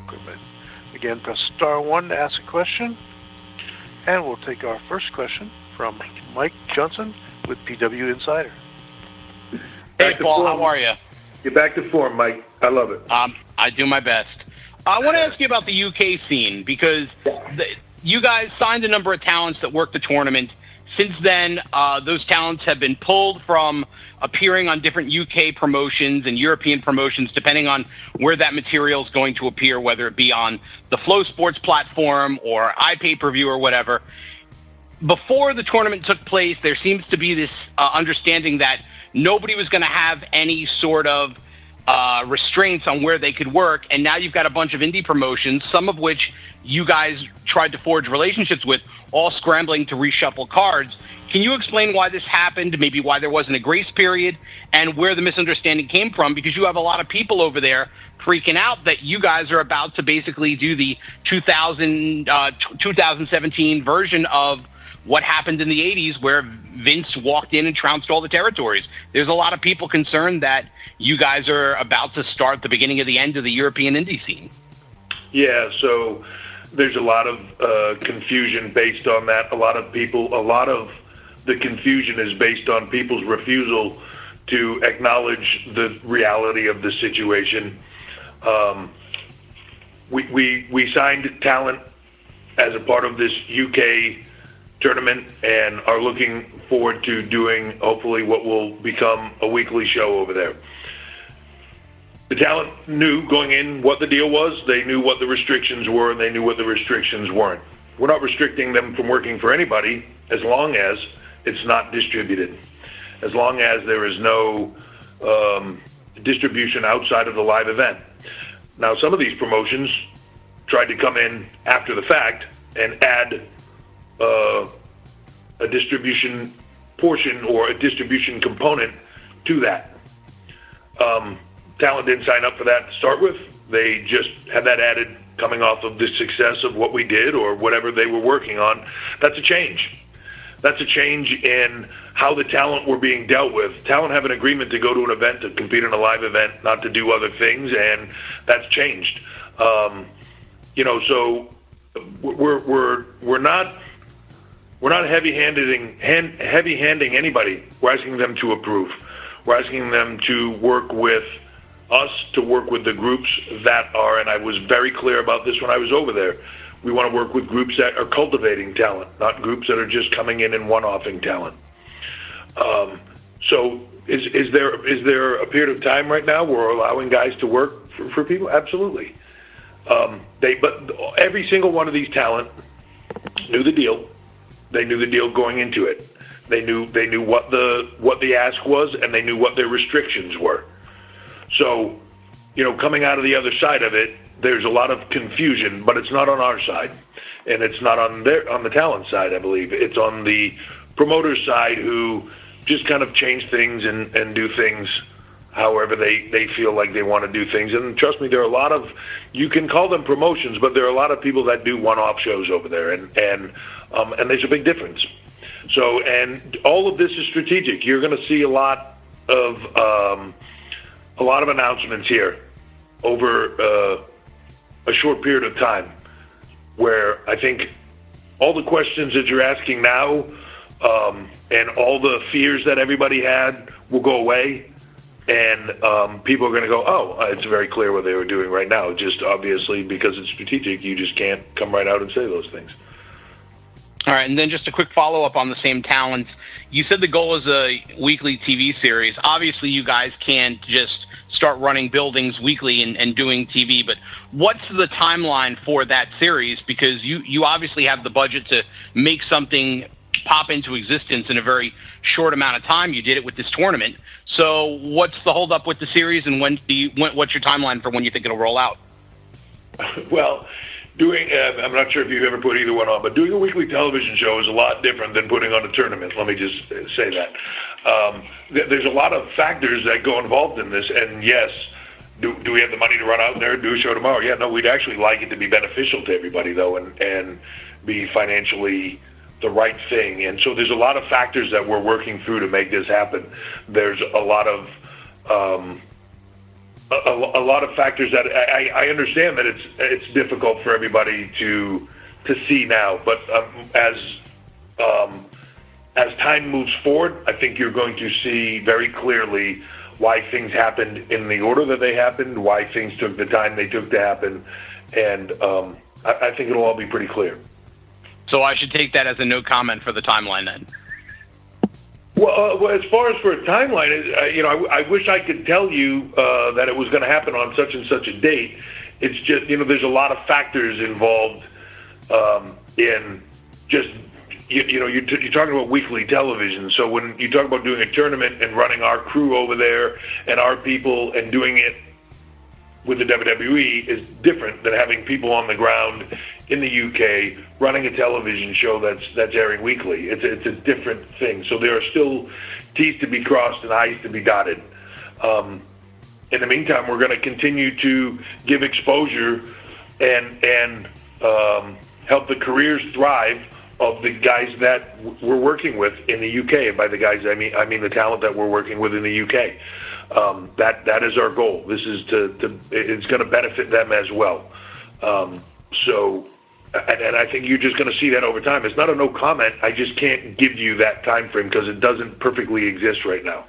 equipment. Again, press star 1 to ask a question. And we'll take our first question from Mike Johnson with PW Insider. Hey, Paul, how are you? You're back to form, Mike. I love it. I do my best. I want to ask you about the UK scene because you guys signed a number of talents that worked the tournament. Since then, those talents have been pulled from appearing on different UK promotions and European promotions, depending on where that material is going to appear, whether it be on the Flow Sports platform or iPay-per-view or whatever. Before the tournament took place, there seems to be this understanding that nobody was going to have any sort of restraints on where they could work, and now you've got a bunch of indie promotions, some of which you guys tried to forge relationships with, all scrambling to reshuffle cards. Can you explain why this happened, maybe why there wasn't a grace period, and where the misunderstanding came from? Because you have a lot of people over there freaking out that you guys are about to basically do the 2017 version of what happened in the 80s where Vince walked in and trounced all the territories. There's a lot of people concerned that you guys are about to start the beginning of the end of the European indie scene. Yeah, so there's a lot of confusion based on that. A lot of the confusion is based on people's refusal to acknowledge the reality of the situation. We signed talent as a part of this UK tournament and are looking forward to doing hopefully what will become a weekly show over there. The talent knew going in what the deal was. They knew what the restrictions were, and they knew what the restrictions weren't. We're not restricting them from working for anybody as long as it's not distributed, as long as there is no distribution outside of the live event. Now, some of these promotions tried to come in after the fact and add a distribution portion or a distribution component to that. Talent didn't sign up for that to start with. They just had that added coming off of the success of what we did or whatever they were working on. That's a change. That's a change in how the talent were being dealt with. Talent have an agreement to go to an event, to compete in a live event, not to do other things, and that's changed. So we're not heavy-handing anybody. We're asking them to approve. We're asking them to work with us, to work with the groups that are, and I was very clear about this when I was over there, we want to work with groups that are cultivating talent, not groups that are just coming in and one-offing talent. So is there a period of time right now where we're allowing guys to work for people? Absolutely. But every single one of these talent knew the deal. They knew the deal going into it. They knew what the ask was, and they knew what their restrictions were. So, coming out of the other side of it, there's a lot of confusion, but it's not on our side, and it's not on the talent side. I believe it's on the promoter side, who just kind of change things and do things however they feel like they want to do things. And trust me, there are a lot of, you can call them promotions, but there are a lot of people that do one-off shows over there, and there's a big difference. So, and all of this is strategic. You're going to see a lot of announcements here over a short period of time, where I think all the questions that you're asking now and all the fears that everybody had will go away, and people are going to go, oh, it's very clear what they were doing right now. Just obviously, because it's strategic, you just can't come right out and say those things. All right, and then just a quick follow-up on the same talents. You said the goal is a weekly TV series. Obviously, you guys can't just start running buildings weekly and doing TV, but what's the timeline for that series? Because you obviously have the budget to make something pop into existence in a very short amount of time. You did it with this tournament. So what's the holdup with the series, and what's your timeline for when you think it'll roll out? Well, I'm not sure if you've ever put either one on, but doing a weekly television show is a lot different than putting on a tournament. Let me just say that. There's a lot of factors that go involved in this, and yes, do we have the money to run out there and do a show tomorrow? Yeah, no, we'd actually like it to be beneficial to everybody, though, and be financially the right thing. And so there's a lot of factors that we're working through to make this happen. There's a lot of a lot of factors that I understand that it's difficult for everybody to see now, but as time moves forward, I think you're going to see very clearly why things happened in the order that they happened, why things took the time they took to happen, and I think it'll all be pretty clear. So I should take that as a no comment for the timeline then? Well, as far as for a timeline, I wish I could tell you that it was going to happen on such and such a date. It's just, there's a lot of factors involved in just, you're talking about weekly television. So when you talk about doing a tournament and running our crew over there and our people and doing it with the WWE is different than having people on the ground in the UK running a television show that's airing weekly. It's a different thing. So there are still T's to be crossed and I's to be dotted. In the meantime, we're going to continue to give exposure and help the careers thrive of the guys that we're working with in the UK. And by the guys, I mean the talent that we're working with in the UK. That is our goal. This is it's going to benefit them as well. And I think you're just going to see that over time. It's not a no comment. I just can't give you that time frame because it doesn't perfectly exist right now.